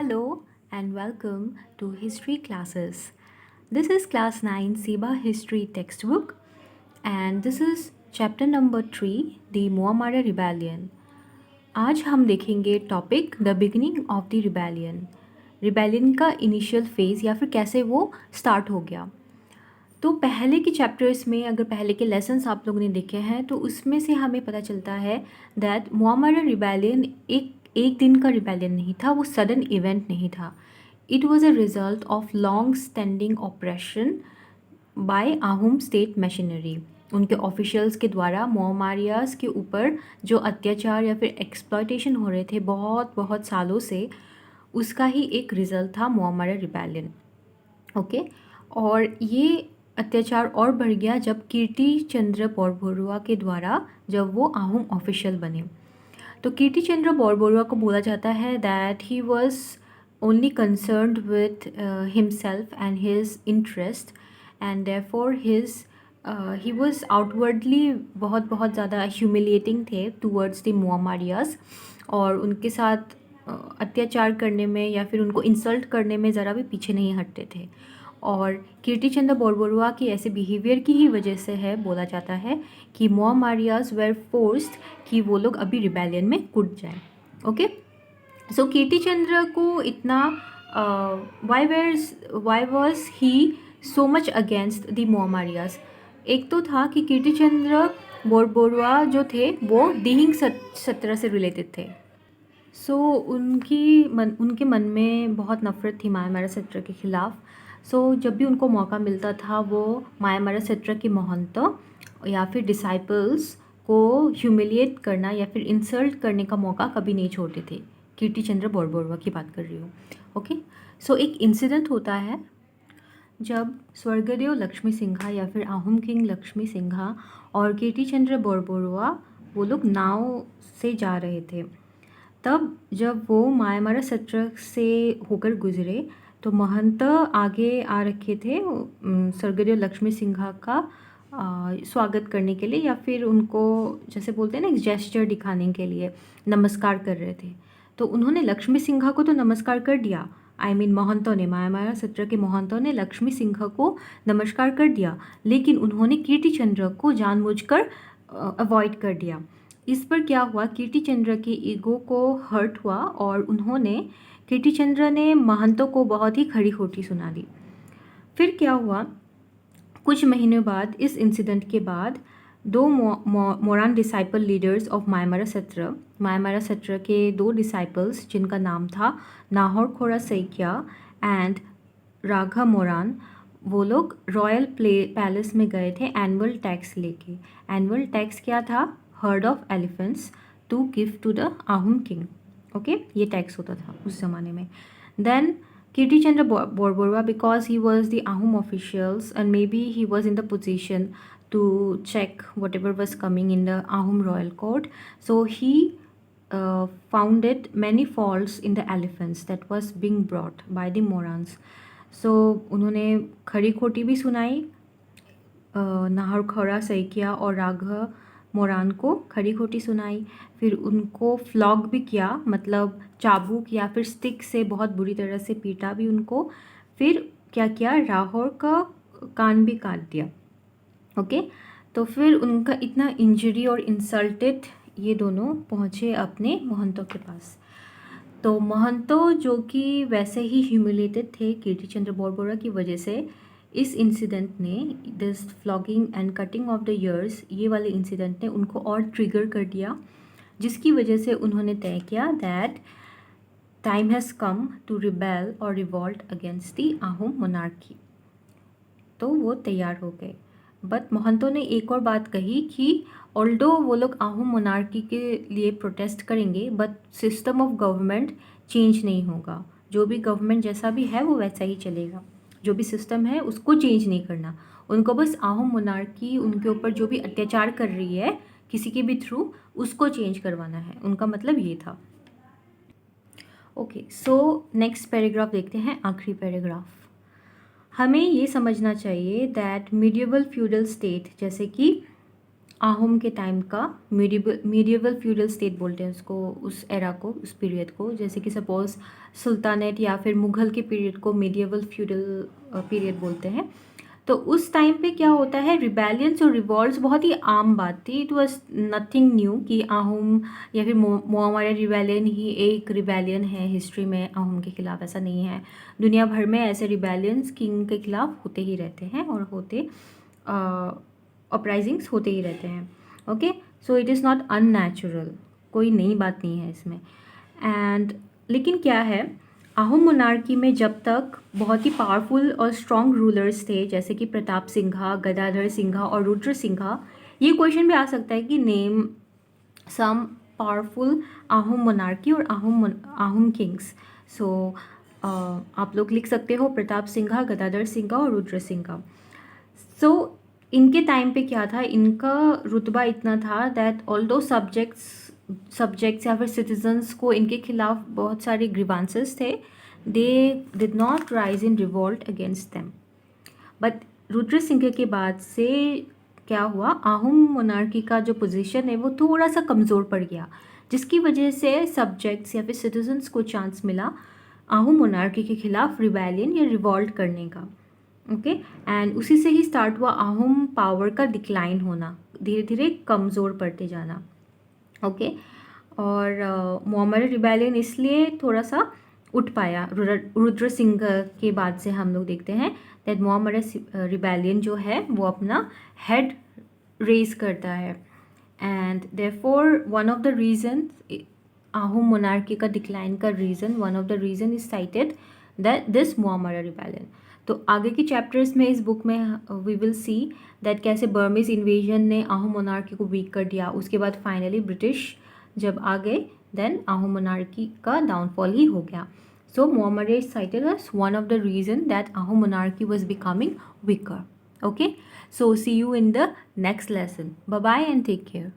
Hello and welcome to History Classes. This is Class 9 SIBA History textbook and this is chapter number 3 The Muammar Rebellion. आज हम देखेंगे topic the beginning of the rebellion का initial phase या फिर कैसे वो start हो गया। तो पहले के चैप्टर्स में अगर पहले के लेसन्स आप लोगों ने देखे हैं तो उसमें से हमें पता चलता है दैट मुअम्मर रिबेलियन एक दिन का रिबेलियन नहीं था, वो सडन इवेंट नहीं था। It was a result of long standing operation by Ahom state machinery. उनके ऑफिशियल्स के द्वारा मुअम्मारियाज़ के ऊपर जो अत्याचार या फिर एक्सप्लॉयटेशन हो रहे थे बहुत बहुत सालों से, उसका ही एक रिज़ल्ट था मुअम्मर रिबेलियन। ओके और ये अत्याचार और बढ़ गया जब कीर्ति चंद्र बोरबरुआ के द्वारा जब वो आहूम ऑफिशियल बने। तो कीर्ति चंद्र बोरबरुआ को बोला जाता है that he was only concerned with himself and his interest and therefore he was outwardly बहुत बहुत ज़्यादा ह्यूमिलिएटिंग थे टूवर्ड्स द मुअम्मारियाज़ और उनके साथ अत्याचार करने में या फिर उनको इंसल्ट करने में ज़रा भी पीछे नहीं हटते थे। और कीर्ति चंद्र बोरबरुआ की ऐसे बिहेवियर की ही वजह से है बोला जाता है कि मुअम्मारियाज़ वेर फोर्स्ड कि वो लोग अभी रिबेलियन में कूद जाएं। ओके सो कीर्ति चंद्र को इतना why was he so much against the Moamorias. एक तो था कि कीर्ति चंद्र बोरबरुआ जो थे वो दिहिंग सत्र से रिलेटेड थे। सो उनके मन में बहुत नफ़रत थी मायामारा सत्र के ख़िलाफ़। सो जब भी उनको मौका मिलता था वो मायामारा सत्र के महंत या फिर डिसाइपल्स को ह्यूमिलिएट करना या फिर इंसल्ट करने का मौका कभी नहीं छोड़ते थे। कीर्ति चंद्र बोरबरुआ की बात कर रही हूँ। ओके सो एक इंसिडेंट होता है जब स्वर्गदेव लक्ष्मी सिंघा या फिर आहूम किंग लक्ष्मी सिंघा और कीर्ति चंद्र बोरबरुआ वो लोग नाव से जा रहे थे। तब जब वो मायामारा सत्र से होकर गुजरे तो महंत आगे आ रखे थे स्वर्गदेव लक्ष्मी सिंघा का स्वागत करने के लिए या फिर उनको जैसे बोलते हैं ना एक जेस्चर दिखाने के लिए नमस्कार कर रहे थे। तो उन्होंने लक्ष्मी सिंघा को तो नमस्कार कर दिया, महंतों ने मायामारा सत्र के महंतों ने लक्ष्मी सिंघा को नमस्कार कर दिया, लेकिन उन्होंने कीर्ति चंद्र को जानबूझकर अवॉइड कर दिया। इस पर क्या हुआ, कीर्ति चंद्र के ईगो को हर्ट हुआ और कीर्ति चंद्र ने महंतों को बहुत ही खरी खोटी सुना दी। फिर क्या हुआ, कुछ महीनों बाद इस इंसिडेंट के बाद दो Moran disciple leaders of Mayamara Satra के दो डिसाइपल्स जिनका नाम था नाहौर खोरा सैकिया एंड राघा मोरान, वो लोग रॉयल पैलेस में गए थे एनुअल टैक्स लेके। एनुअल टैक्स क्या था, herd of elephants to give to the Ahom king. Okay ये टैक्स होता था उस ज़माने में। Then Kirti Chandra Borbarua, because he was the Ahom officials and maybe he was in the position to check whatever was coming in the Ahom royal court. So he founded many faults in the elephants that was being brought by the Morans. So उन्होंने खरी खोटी भी सुनाई, नाहर खोरा सैकिया और राघव मोरान को खरी खोटी सुनाई, फिर उनको फ्लॉग भी किया, मतलब चाबुक या फिर स्टिक से बहुत बुरी तरह से पीटा भी उनको। फिर क्या किया, राहौर का कान भी काट दिया। ओके तो फिर उनका इतना इंजरी और इंसल्टेड ये दोनों पहुँचे अपने महंतों के पास। तो महंतों जो कि वैसे ही ह्यूमिलेटेड थे कीर्ति चंद्र बोरबरुआ की वजह से, इस इंसिडेंट ने, this flogging and cutting of the years, ये वाले इंसिडेंट ने उनको और ट्रिगर कर दिया, जिसकी वजह से उन्होंने तय किया that time has come to rebel और revolt against the Ahom monarchy. तो वो तैयार हो गए। बट महंतों ने एक और बात कही कि ऑल्दो वो लोग आहूम मोनार्की के लिए प्रोटेस्ट करेंगे but system of government change नहीं होगा। जो भी गवर्नमेंट जैसा भी है वो वैसा ही चलेगा, जो भी सिस्टम है उसको चेंज नहीं करना। उनको बस आहूम मोनार्की उनके ऊपर जो भी अत्याचार कर रही है किसी के भी थ्रू, उसको चेंज करवाना है, उनका मतलब ये था। ओके सो नेक्स्ट पैराग्राफ देखते हैं, आखिरी पैराग्राफ। हमें ये समझना चाहिए दैट मीडिएवल फ्यूडल स्टेट, जैसे कि आहूम के टाइम का मीडिएवल फ्यूडल स्टेट बोलते हैं उसको, उस एरा को, उस पीरियड को। जैसे कि सपोज सुल्तानेट या फिर मुग़ल के पीरियड को मीडिएवल फ्यूडल पीरियड बोलते हैं। तो उस टाइम पे क्या होता है, रिबेलियंस और रिवॉल्ट्स बहुत ही आम बात थी। इट वाज नथिंग न्यू कि आहूम या फिर मोआमरिया रिबेलियन ही एक रिबेलियन है हिस्ट्री में आहूम के खिलाफ, ऐसा नहीं है। दुनिया भर में ऐसे रिबेलियंस किंग के खिलाफ होते ही रहते हैं और अपराइजिंग्स होते ही रहते हैं। Okay, so it is not unnatural, कोई नई बात नहीं है इसमें। एंड लेकिन क्या है, आहूम मोनार्की में जब तक बहुत ही पावरफुल और स्ट्रॉन्ग रूलर्स थे, जैसे कि प्रताप सिंघा, गदाधर सिंघा और रुद्र सिंघा। ये क्वेश्चन भी आ सकता है कि नेम सम पावरफुल आहूम मोनार्की और आहूम किंग्स। सो आप लोग लिख सकते हो प्रताप सिंघा, गदाधर सिंघा और रुद्र सिंघा। सो इनके टाइम पे क्या था, इनका रुतबा इतना था दैट ऑल्दो सब्जेक्ट्स या फिर सिटीजन्स को इनके खिलाफ बहुत सारे ग्रीवांसेस थे, they did not rise in revolt against them. But Rudra Singh के बाद से क्या हुआ, आहूम मोनार्की का जो पोजीशन है वो थोड़ा सा कमज़ोर पड़ गया, जिसकी वजह से सब्जेक्ट्स या फिर सिटीजन्स को चांस मिला आहूम मोनार्की के खिलाफ रिबेलियन या रिवॉल्ट करने का। ओके, एंड उसी से ही स्टार्ट हुआ आहूम पावर का डिक्लाइन होना, धीरे धीरे कमज़ोर पड़ते जाना। ओके, और मोहम्मद रिबेलियन इसलिए थोड़ा सा उठ पाया रुद्र सिंह के बाद से। हम लोग देखते हैं दैट मोहम्मद रिबेलियन जो है वो अपना हेड रेज करता है, and therefore one of the reason Ahom monarchy का डिक्लाइन का reason, one of the reason is cited that this Moamoria rebellion. तो आगे के चैप्टर्स में इस बुक में वी विल सी दैट कैसे बर्मीज इन्वेजन ने आहूम मोनार्की को वीक कर दिया, उसके बाद फाइनली ब्रिटिश जब आ गए देन आहूम मोनार्की का डाउनफॉल ही हो गया। So Moamoria is cited as one of the reason that Ahom monarchy was becoming weaker. Okay, so see you in the next lesson. Bye bye and take care.